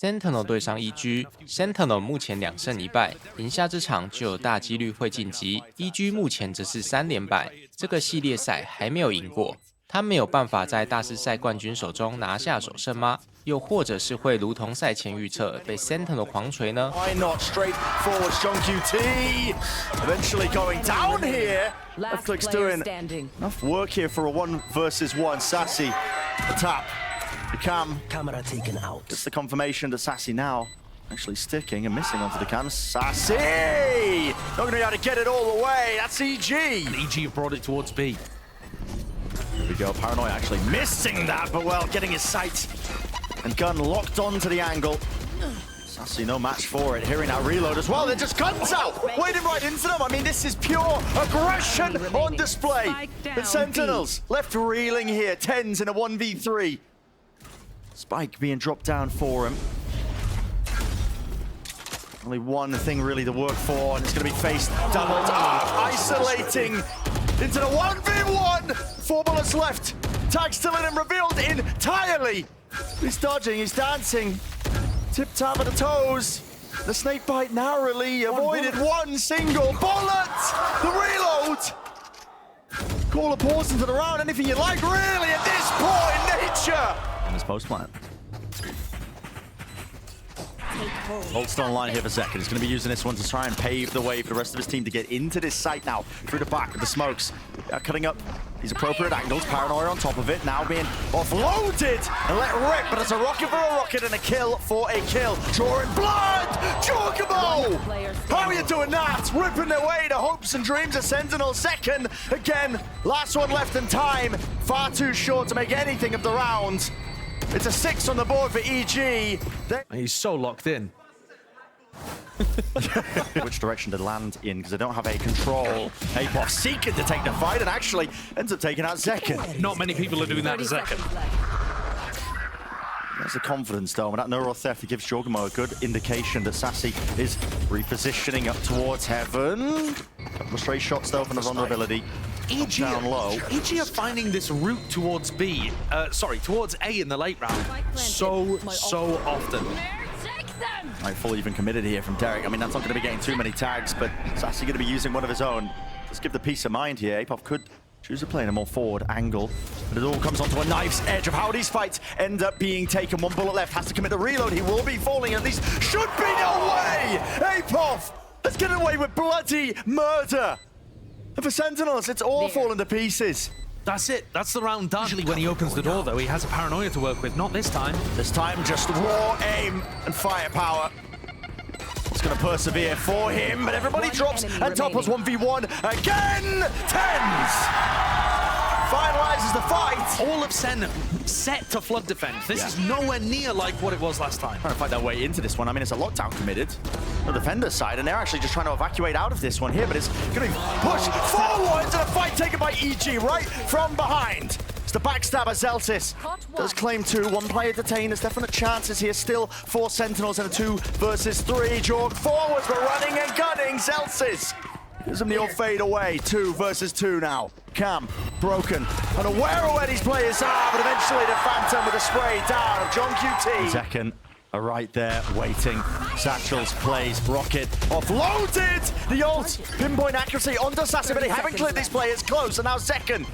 Sentinel 对上EG，Sentinel 目前2胜1败，赢下这场就有大几率会晋级。EG 目前则是3连败，这个系列赛还没有赢过。他没有办法在大师赛冠军手中拿下首胜吗？又或者是会如同赛前预测被 Sentinel 狂锤呢 Why not straight forward, jawgemo eventually going down here. Left-click's doing enough work here for a 1 versus 1. Sassy, the tap. The camera taken out. Just the confirmation that Sassy now actually sticking and missing onto the cam. Sassy! Not going to be able to get it all the way. That's EG. And EG have brought it towards B. Here we go. Paranoia actually missing that, but well, getting his sights and gun locked onto the angle. Sassy no match for it. Hearing that reload as well. They're just guns out, wading right into them. I mean, this is pure aggression on display. The Sentinels left reeling here. Tens in a 1v3. Spike being dropped down for him. Only one thing really to work for, and it's going to be face doubled up, isolating into the 1v1. 4 bullets left. Tag still in and revealed entirely. He's dodging, he's dancing. Tip tap at the toes. The snake bite narrowly avoided one single bullet. The reload. Call a pause into the round. Anything you like, really, at this point, nature. And his post plant. Hold still online here for a second. He's going to be using this one to try and pave the way for the rest of his team to get into this site now. Through the back with the smokes. Cutting up these appropriate angles. Paranoia on top of it. Now being offloaded and let rip. But it's a rocket for a rocket and a kill for a kill. Drawing blood! jawgemo! How are you doing that? Ripping their way to hopes and dreams of Sentinel. Second. Again, last one left in time. Far too short to make anything of the round. It's a 6 on the board for EG. He's so locked in. Which direction to land in, because they don't have a control. Apoff seeking to take the fight and actually ends up taking out Second. Not many people are doing that to Second. There's the confidence though, and that neural theft gives jawgemo a good indication that Sassy is repositioning up towards heaven. Couple of straight shots though from the vulnerability. EG down low. EG are finding this route towards towards A in the late round so often. Right, fully even committed here from Derek. I mean, that's not going to be getting too many tags, but Sassy going to be using one of his own. Let's give the peace of mind here. Apoff could choose to play in a more forward angle, but it all comes onto a knife's edge of how these fights end up being taken. 1 bullet left, has to commit the reload. He will be falling, at least should be. No way! Apoff, let's get away with bloody murder. And for Sentinels, it's all falling to pieces. That's it. That's the round done. Usually when he opens the door, though, he has a paranoia to work with. Not this time. This time, just raw aim and firepower. It's going to persevere for him, but everybody drops and topples 1v1 again. Tens finalizes the fight. All of SEN set to flood defense. This is nowhere near like what it was last time. Trying to fight their way into this one. I mean, it's a lockdown committed on the defender's side, and they're actually just trying to evacuate out of this one here, but it's going to be pushed forward into the fight taken by EG right from behind. It's the backstabber. Zelsis does claim 2. 1 player detained. There's definite chances here still for Sentinels in a 2 versus 3. Jorg forwards, but running and gunning. Zelsis gives him the old fade away. 2 versus 2 now. Cam broken. Unaware of where these players are, but eventually the Phantom with a spray down of jawgemo. Second are right there waiting. Satchels plays rocket offloaded. The ult pinpoint accuracy onto Sassy, but they haven't cleared these players close, and now Second.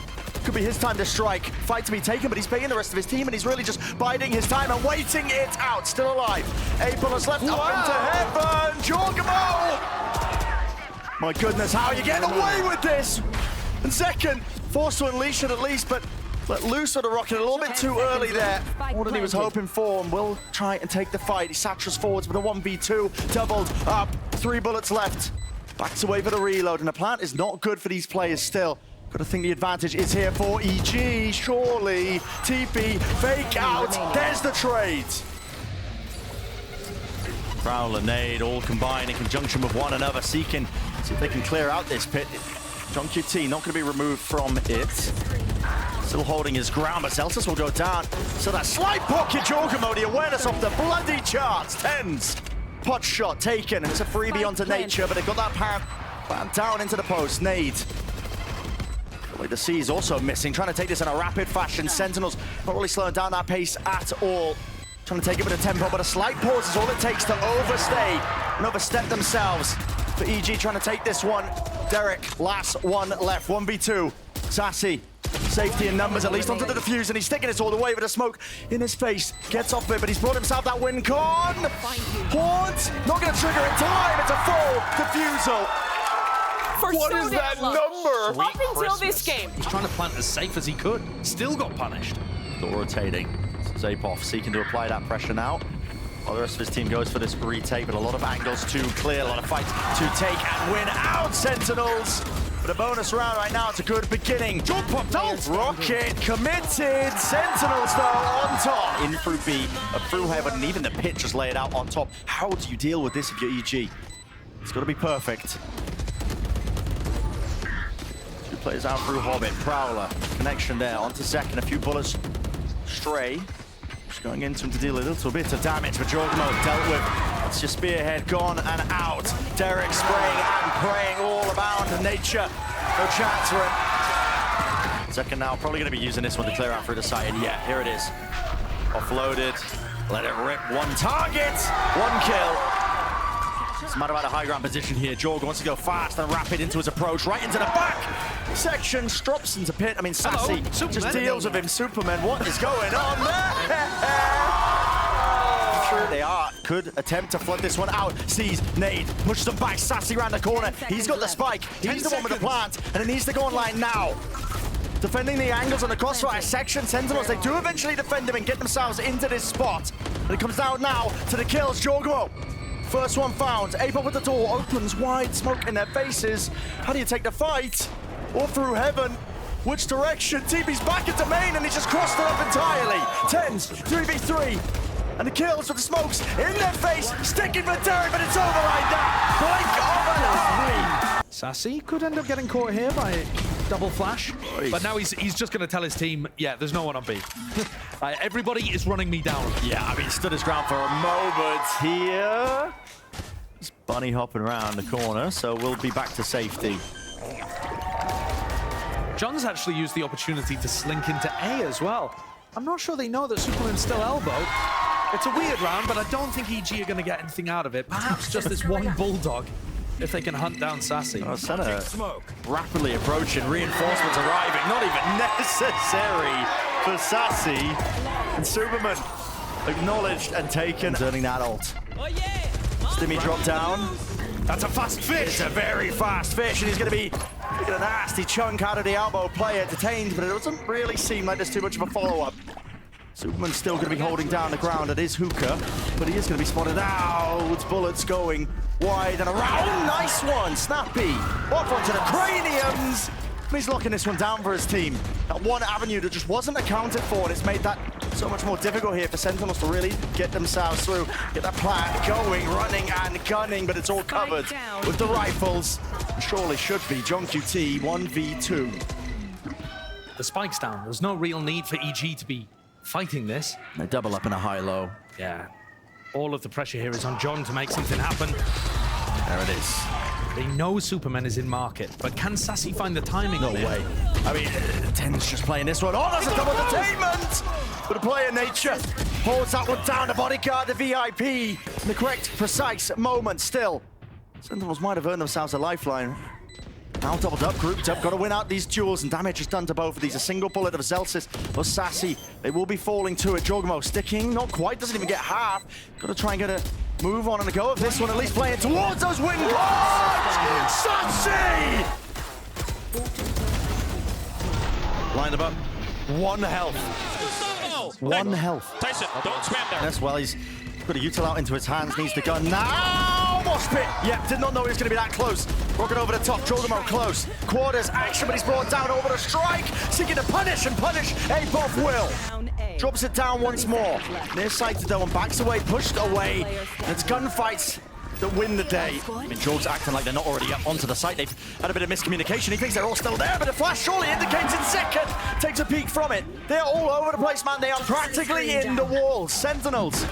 Could be his time to strike. Fight to be taken, but he's paying the rest of his team, and he's really just biding his time and waiting it out. Still alive. 8 bullets left. Up into heaven. jawgemo! My goodness, how are you getting away with this? And Second, forced to unleash it at least, but let loose of the rocket a little bit too early there. More than he was hoping for, and will try and take the fight. He satchels forwards with a 1v2. Doubled up. 3 bullets left. Backs away for the reload, and the plant is not good for these players still. But I think the advantage is here for EG, surely. TP, fake out, there's the trade. Prowler, nade, all combined in conjunction with one another, seeking, see if they can clear out this pit. jawgemo not going to be removed from it. Still holding his ground, but Zelsis will go down. So that slight pocket jawgemo, the awareness off the bloody charts. Tens, pot shot taken, and it's a freebie onto nature, but they've got that pan down into the post, nade. The C is also missing, trying to take this in a rapid fashion. Sentinels not really slowing down that pace at all. Trying to take a bit of tempo, but a slight pause is all it takes to overstay and overstep themselves. For EG trying to take this one. Derek, last one left, 1v2. Sassy, safety in numbers, at least onto the defuse, and he's sticking it all the way with a smoke in his face. Gets off it, but he's brought himself that win con. Horns, not gonna trigger in time, it's a full defusal. What is that number? Up until this game. He's trying to plant as safe as he could. Still got punished. Still rotating. Zapov seeking to apply that pressure now. While the rest of his team goes for this retake, but a lot of angles to clear, a lot of fights to take and win out, Sentinels. But a bonus round right now, it's a good beginning. Jump popped out. Rocket committed. Sentinels though on top. In through B, through heaven, and even the pit just laid out on top. How do you deal with this if you're EG? It's got to be perfect. Two players out through Hobbit. Prowler, connection there onto second. A few bullets stray. Just going into him to deal a little bit of damage, but jawgemo dealt with. That's your spearhead gone and out. Derek spraying and praying all about nature. No chance for it. Second now, probably going to be using this one to clear out through the site. And yeah, here it is. Offloaded. Let it rip. One target. One kill. It's a matter about a high ground position here. Jorg wants to go fast and rapid into his approach. Right into the back section. Strops into pit. I mean, Sassy just deals with him. Superman, what is going on there? Sure they are. Could attempt to flood this one out. Sees nade. Pushes them back. Sassy around the corner. He's got the spike. He's the one with the plant. And it needs to go online now. Defending the angles on the crossfire section. Sentinels, they do eventually defend him and get themselves into this spot. And it comes down now to the kills. jawgemo. First one found. Apop with the door opens wide, smoke in their faces. How do you take the fight? Or through heaven? Which direction? TB's back into main and he just crossed it up entirely. Tens, 3v3. And the kills with the smokes in their face. Sticking for Derek, but it's over right now. Blink of an eye. Sassy could end up getting caught here by a double flash. But now he's just going to tell his team, yeah, there's no one on B. Everybody is running me down. Yeah, I mean, stood his ground for a moment here. Just bunny hopping around the corner, so we'll be back to safety. John's actually used the opportunity to slink into A as well. I'm not sure they know that Superman's still elbow. It's a weird round, but I don't think EG are going to get anything out of it. Perhaps just this one bulldog, if they can hunt down Sassy. Oh, Senna rapidly approaching, reinforcements arriving, not even necessary for Sassy. And Superman acknowledged and taken. Turning that ult. Stimmy dropped down. That's a fast fish. It's a very fast fish, and he's going to be taking a nasty chunk out of the elbow player, detained, but it doesn't really seem like there's too much of a follow-up. Superman's still going to be holding down the ground. It is Hookah, but he is going to be spotted out. Bullets going wide and around. Nice one, Snappy. Off onto the craniums. He's locking this one down for his team. That one avenue that just wasn't accounted for, and it's made that so much more difficult here for Sentinels to really get themselves through. Get that plan going, running and gunning, but it's all covered with the rifles. Surely should be John QT 1v2. The spike's down. There's no real need for EG to be fighting this. They double up in a high-low. Yeah. All of the pressure here is on John to make something happen. There it is. They know Superman is in market, but can Sassy find the timing? No way. I mean, Ten's just playing this one. Oh, that's a double detainment! But a player nature holds that one down to bodyguard the VIP in the correct, precise moment still. Sentinels might have earned themselves a lifeline. Now doubled up, grouped up, got to win out these duels, and damage is done to both of these. A single bullet of Zelsis or Sassy. They will be falling to it. jawgemo sticking, not quite, doesn't even get half. Got to try and get a move on and a go of this one, at least playing towards those win cards! Sassy! Line them up. One health. One health. Tyson, don't spam there. That's well, he's got a util out into his hands, needs the gun now! Mosh pit! Yeah, did not know he was going to be that close. Rocket over the top, jawgemo close. Quarters action, but he's brought down over the strike. Seeking to punish and punish. Apop will. Drops it down once more. Near-sighted though and backs away, pushed away. And it's gunfights that win the day. I mean, Jorg's acting like they're not already up onto the site. They've had a bit of miscommunication. He thinks they're all still there, but the flash surely indicates in second. Takes a peek from it. They're all over the place, man. They are practically in the walls. Sentinels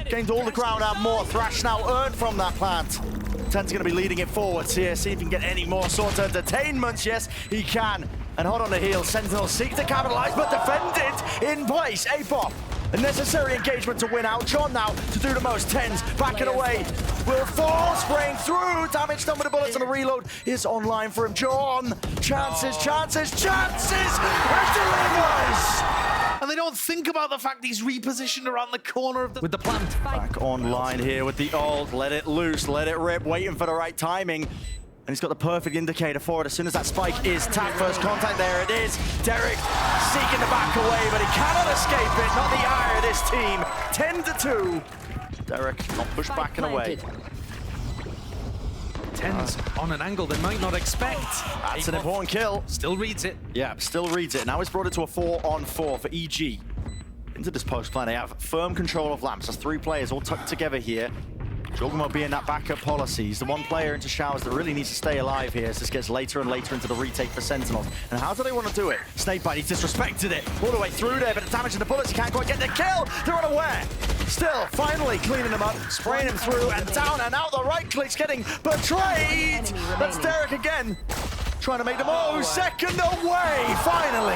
gained all the ground and more. Thrash now earned from that plant. Ten's going to be leading it forwards here. See if he can get any more sort of entertainments. Yes, he can. And hot on the heels, Sentinels seek to capitalize, but defend it in place. Apop A necessary engagement to win out. John now to do the most. Tens backing away. Will fall, spraying through. Damage done with the bullets, and the reload is online for him. John, chances, chances, chances, and delivers! And they don't think about the fact he's repositioned around the corner of with the plant. Back online here with the ult. Let it loose, let it rip, waiting for the right timing. And he's got the perfect indicator for it. As soon as that spike is tapped, first contact, there it is. Derek seeking to back away, but he cannot escape it. Not the eye of this team. 10-2. Derek not pushed back and away. Tens on an angle they might not expect. That's an important kill. Still reads it. Yeah, still reads it. Now he's brought it to a 4-on-4 for EG. Into this post plan, they have firm control of lamps. There's 3 players all tucked together here. jawgemo being that backup policy. He's the one player into showers that really needs to stay alive here as this gets later and later into the retake for Sentinels. And how do they want to do it? Snakebite, he's disrespected it all the way through there, but the damage in the bullets, he can't quite get the kill. They're unaware. Still, finally cleaning him up, spraying him through and down and out. The right click's getting betrayed. That's Derek again, trying to make the move. Second away, finally.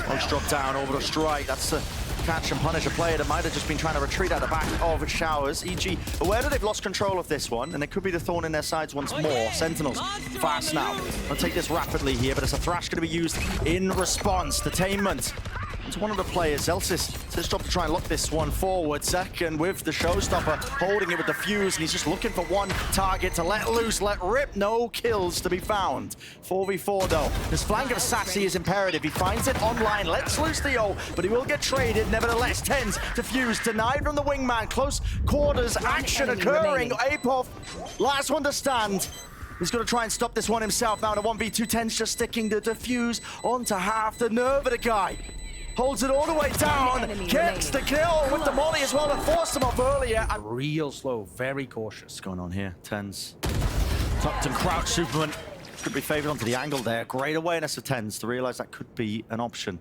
Smoke's dropped down, orbital strike. That's the catch and punish a player that might have just been trying to retreat out the back of showers. EG aware that they've lost control of this one, and it could be the thorn in their sides once more. Sentinels fast now. I'll take this rapidly here, but it's a thrash going to be used in response. Detainment to one of the players. Zelsis says job to try and lock this one forward. Second with the showstopper, holding it with the fuse, and he's just looking for one target to let loose, let rip. No kills to be found. 4v4 though. This flank of Sassy is imperative. He finds it online, lets loose the O, but he will get traded. Nevertheless, Tens to fuse, denied from the wingman. Close quarters action occurring. Apov, last one to stand. He's going to try and stop this one himself now. The 1v2, Tens just sticking the defuse onto half. The nerve of the guy. Holds it all the way down, gets the kill with the molly as well, and forced him off earlier. Real slow, very cautious. What's going on here? Tens. Tucked and crouched Superman. Could be favored onto the angle there. Great awareness of Tens to realize that could be an option.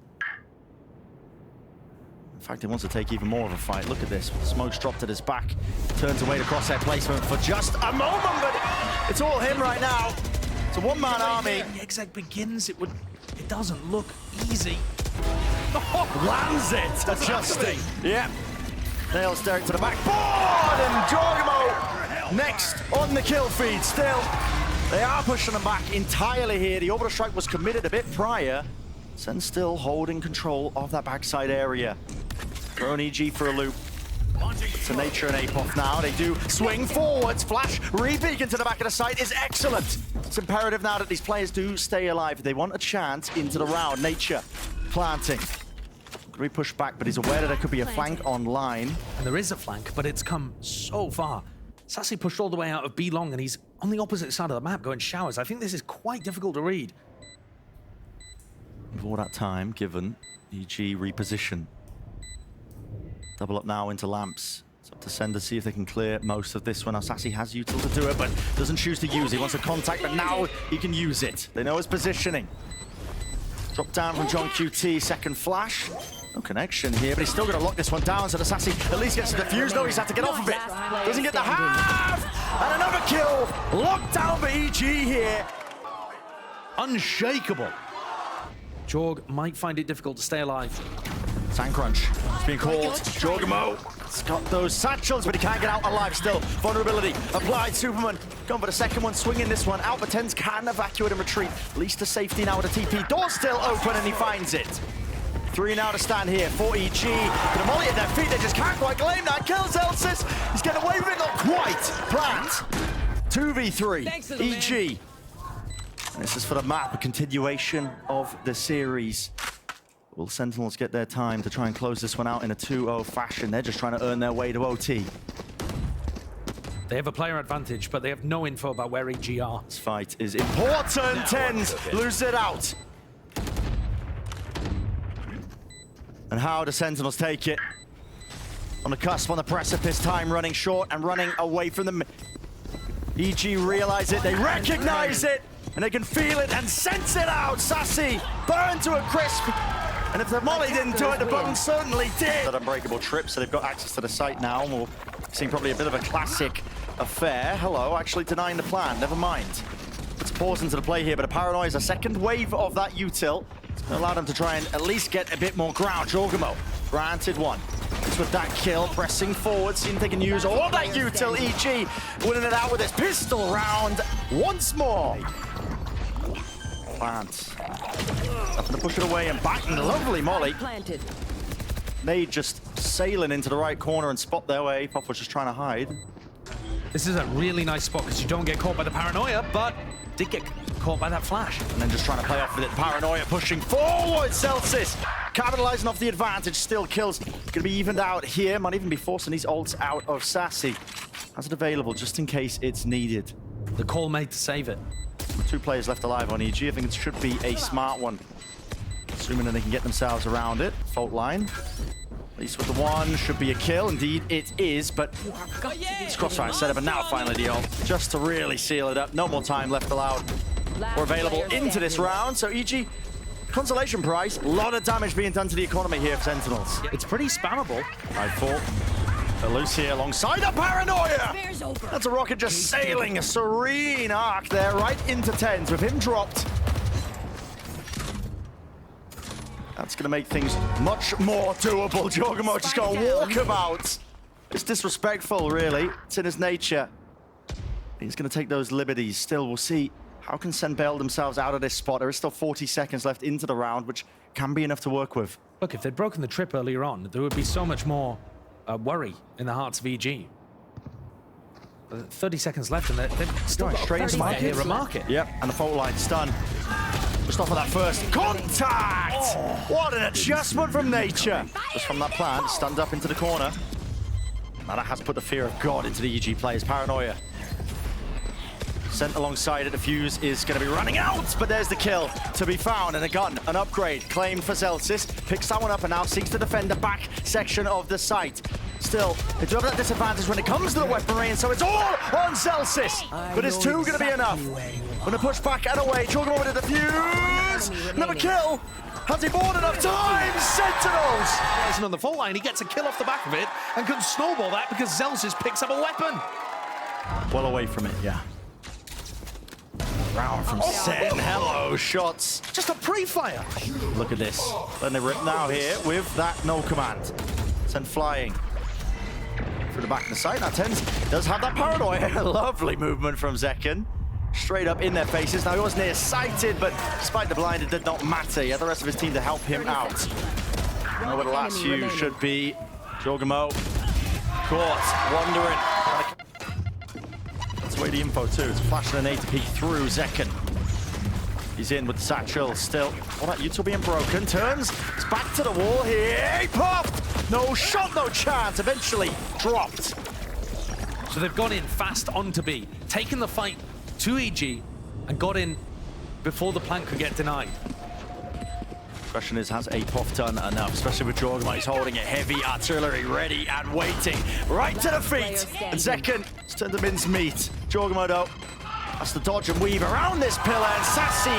In fact, he wants to take even more of a fight. Look at this. Smoke's dropped at his back. Turns away to crosshair placement for just a moment, but it's all him right now. It's a one-man army. The exec begins, it doesn't look easy. Lands it, adjusting. Yep. Nails Derek to the backboard, and jawgemo next on the kill feed. Still, they are pushing them back entirely here. The orbital strike was committed a bit prior. Sen still holding control of that backside area. Throwing EG for a loop. To Nature and Apov now. They do swing forwards. Flash re-peek into the back of the site is excellent. It's imperative now that these players do stay alive. They want a chance into the round. Nature planting. We push back, but he's aware that there could be a flank online. And there is a flank, but it's come so far. Sassy pushed all the way out of B long, and he's on the opposite side of the map going showers. I think this is quite difficult to read. With all that time given, EG reposition. Double up now into lamps. It's up to Sen to see if they can clear most of this one. Now Sassy has util to do it, but doesn't choose to use it. He wants a contact, but now he can use it. They know his positioning. Drop down from John QT, second flash. No connection here, but he's still going to lock this one down, so the Sassy at least gets the defuse. No, he's had to get off of it. Doesn't get the half! And another kill! Locked down for EG here. Unshakable. Jorg might find it difficult to stay alive. Sand crunch. It's being called. jawgemo. It's got those satchels, but he can't get out alive still. Vulnerability applied. Superman going for the second one, swinging this one out. But Tens can evacuate and retreat. At least to safety now with a TP. Door still open, and he finds it. 3 now to stand here for EG. But a molly at their feet, they just can't quite claim that. Kills Elsis. He's getting away with it, not quite. Plant. 2v3. EG. And this is for the map, a continuation of the series. Will Sentinels get their time to try and close this one out in a 2-0 fashion? They're just trying to earn their way to OT. They have a player advantage, but they have no info about where EG are. This fight is important. Tens lose it out. And how do Sentinels take it? On the cusp, on the precipice, time running short and running away from them. EG realize it, they recognize it, and they can feel it and sense it out. Sassy burned to a crisp. And if the molly didn't do it, the button certainly did. That unbreakable trip, so they've got access to the site now, and we'll see probably a bit of a classic affair. Hello, actually denying the plan, never mind. Let's pause into the play here, but a paranoia is a second wave of that util. Allow them to try and at least get a bit more ground. jawgemo, granted one. It's with that kill, pressing forward, seeing if they can use all that util. EG winning it out with his pistol round once more. Plant. Up to push it away and back. Lovely molly. Nade just sailing into the right corner and spot their way. Pop was just trying to hide. This is a really nice spot because you don't get caught by the paranoia, but did get caught by that flash. And then just trying to play off with it. Paranoia pushing forward. Celsius capitalizing off the advantage. Still kills. Gonna be evened out here. Might even be forcing these ults out of Sassy. Has it available just in case it's needed. The call made to save it. 2 players left alive on EG. I think it should be a smart one. Assuming that they can get themselves around it. Fault line. At least with the one, should be a kill. Indeed, it is, but it's crossfire setup, and now finally the ult. Just to really seal it up. No more time left allowed or available into this round. So EG, consolation prize. A lot of damage being done to the economy here for Sentinels. It's pretty spammable. 5-4. They're loose here alongside the paranoia. That's a rocket just sailing a serene arc there right into 10s with him dropped. That's going to make things much more doable. jawgemo just got a walkabout. It's disrespectful, really. It's in his nature. He's going to take those liberties. Still, we'll see. How can SEN bail themselves out of this spot? There is still 40 seconds left into the round, which can be enough to work with. Look, if they'd broken the trip earlier on, there would be so much more worry in the hearts of EG. 30 seconds left, and they've still got straight into market. Here, a market. Yep, and the fault line's done. Just off of that first contact! Oh, what an adjustment from nature! Just from that plant, stunned up into the corner. Now that has put the fear of God into the EG players. Paranoia. Sent alongside it, the fuse is going to be running out, but there's the kill to be found, and a gun, an upgrade, claimed for Celsius. Picks that one up and now seeks to defend the back section of the site. Still, they do have that disadvantage when it comes to the weaponry, and so it's all on Celsius. But is 2 going to be enough? Gonna push back and away. jawgemo with the defuse. Another kill. Has he bought enough time? Sentinels! Rising on the fault line, he gets a kill off the back of it and can snowball that because Celsius picks up a weapon. Well away from it, yeah. Round from SEN. Hello, shots. Just a pre-fire. Look at this. Then they rip now here with that no command. SEN flying through the back of the site. Now Tens does have that paranoia. Lovely movement from Zekken. Straight up in their faces. Now he was near-sighted, but despite the blind, it did not matter. He had the rest of his team to help him out. I know where the last few should be. jawgemo caught, wondering. That's where the info too. It's flashing an A to peek through Zekken. He's in with the satchel still. All that util being broken. Turns. It's back to the wall here. He popped. No shot, no chance. Eventually dropped. So they've gone in fast onto B, taken the fight to EG, and got in before the plant could get denied. Question is, has APOF done enough? Especially with jawgemo, he's holding it heavy artillery ready and waiting. Right to the feet. And Zekken has turned to mincemeat. jawgemo though has to dodge and weave around this pillar, and Sassy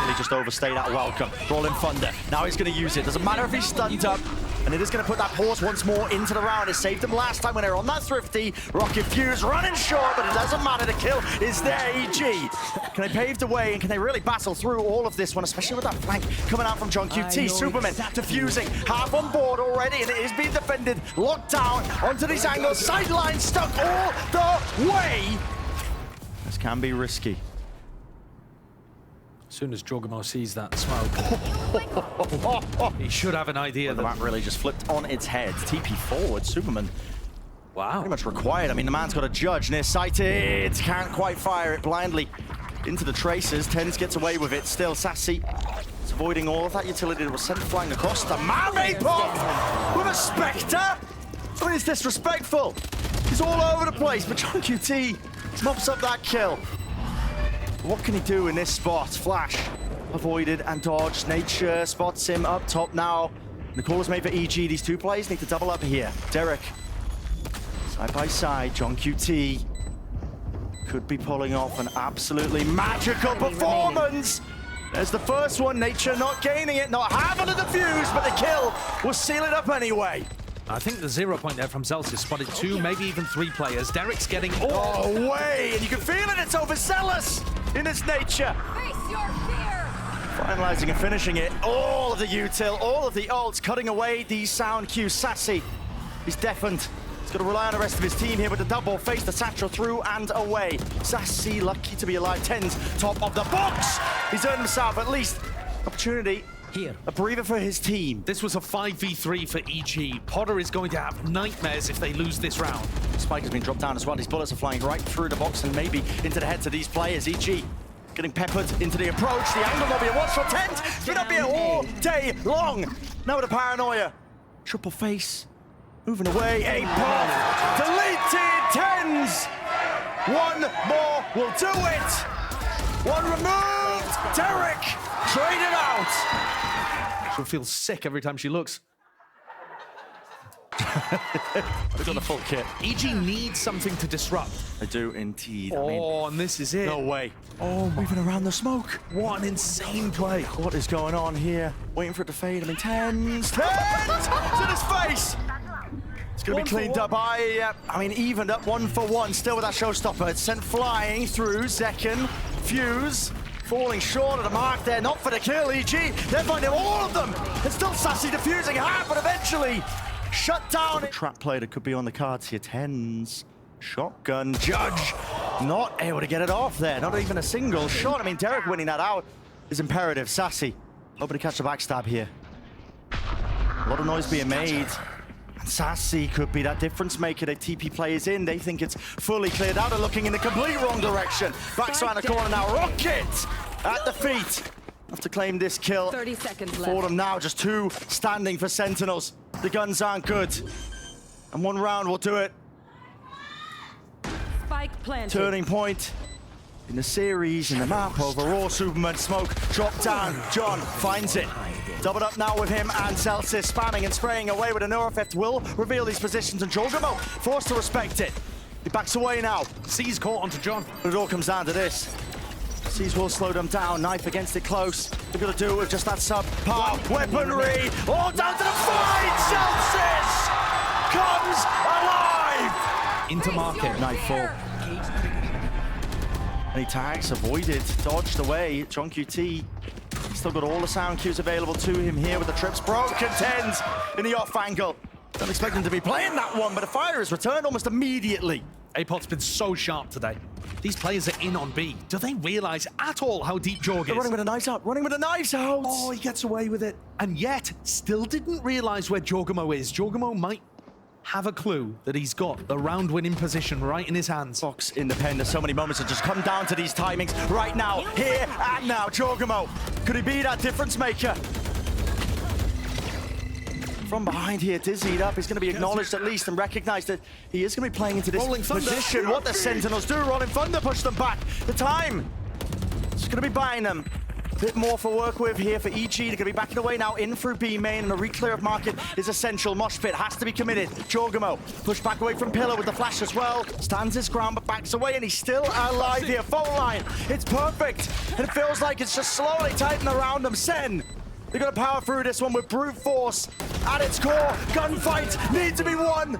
really just overstayed that welcome. Rolling Thunder. Now he's going to use it. Doesn't matter if he's stunned up. And it is going to put that pause once more into the round. It saved them last time when they were on that thrifty. Rocket Fuse running short, but it doesn't matter. The kill is there, EG. Can they pave the way, and can they really battle through all of this one, especially with that flank coming out from jawgemo? Superman defusing, half on board already, and it is being defended. Locked down onto these angles. Sideline stuck all the way. This can be risky. As soon as jawgemo sees that smoke, he should have an idea that the map really just flipped on its head. TP forward, Superman. Wow. Pretty much required. I mean, the man's got a judge. Near-sighted. Can't quite fire it blindly into the traces. Tens gets away with it. Still, Sassy is avoiding all of that utility that was sent flying across. The man pop with a Spectre. I mean, it's disrespectful. He's all over the place, but jawgemo mops up that kill. What can he do in this spot? Flash avoided and dodged. Nature spots him up top now. The call is made for EG. These 2 players need to double up here. Derek, side by side. jawgemo could be pulling off an absolutely magical performance. There's the first one. Nature not gaining it, not having a defuse, but the kill will seal it up anyway. I think the 0 point there from Celsius spotted 2, maybe even 3 players. Derek's getting all away, and you can feel it. It's overzealous in its nature. Face your fear. Finalizing and finishing it. All of the util, all of the ults, cutting away these sound cues. Sassy, he's deafened. He's got to rely on the rest of his team here with the double face, the satchel through and away. Sassy, lucky to be alive. Tens, top of the box. He's earned himself at least opportunity. Here. A breather for his team. This was a 5v3 for EG. Potter is going to have nightmares if they lose this round. Spike has been dropped down as well. These bullets are flying right through the box and maybe into the heads of these players. EG getting peppered into the approach. The angle will be a watch for Tent. It's going to be all day long. Now with the paranoia. Triple face. Moving away. A puff. Deleted Tens. One more will do it. One removed. Derek traded out. She'll feel sick every time she looks. They've got a full kit. EG needs something to disrupt. They do indeed. Oh, and this is it. No way. Oh, moving around the smoke. What an insane play. What is going on here? Waiting for it to fade. I mean, Tens to his face. It's going to be cleaned up by, evened up 1 for 1. Still with that showstopper. It's sent flying through. Zekken, Fuse, falling short of the mark there. Not for the kill, EG. They're finding all of them. It's still Sassy defusing hard, but eventually shut down. A trap play that could be on the cards here. Tens, shotgun, Judge. Not able to get it off there. Not even a single shot. I mean, Derek winning that out is imperative. Sassy hoping to catch the backstab here. A lot of noise being made. Sassy could be that difference maker. They TP players in. They think it's fully cleared out. They're looking in the complete wrong direction. Backs around the corner now. Rocket at the feet. Have to claim this kill. 30 seconds left. For them now. Just 2 standing for Sentinels. The guns aren't good. And 1 round will do it. Spike planted. Turning point in the series, in the map overall. Superman smoke drop down. John finds it. Doubled up now with him and Celsius spamming and spraying away with a Neurofeft will reveal these positions, and jawgemo forced to respect it. He backs away now. C's caught onto John. But it all comes down to this. C's will slow them down. Knife against it close. They've got to do it with just that sub-par weaponry. All down to the fight. Celsius comes alive. Into market. Knife full. Any tags avoided, dodged away. John QT still got all the sound cues available to him here with the trips. Broken Tens in the off angle. Don't expect him to be playing that one, but the fire is returned almost immediately. Apot's been so sharp today. These players are in on B. Do they realize at all how deep Jawg is? They're running with the knives out, running with the knives out. Oh, he gets away with it. And yet, still didn't realize where jawgemo is. Jawgemo might have a clue that he's got the round winning position right in his hands. Fox independent. So many moments that just come down to these timings right now, here and now. jawgemo, could he be that difference maker? From behind here, dizzied up. He's going to be acknowledged at least and recognized that he is going to be playing into this position. What the Sentinels do, Rolling Thunder push them back. The time, it's going to be buying them a bit more for work with here for EG. They're going to be backing away now in through B main, and a re-clear of market is essential. Mosh pit has to be committed. jawgemo pushed back away from Pillar with the flash as well. Stands his ground but backs away, and he's still alive here. Phone line, it's perfect. And it feels like it's just slowly tightening around them. Sen, they're going to power through this one with brute force at its core. Gunfight needs to be won.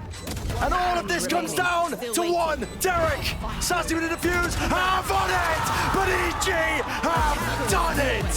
And all of this comes down to one. Derek, Sassy with a defuse, have on it, but EG have done it.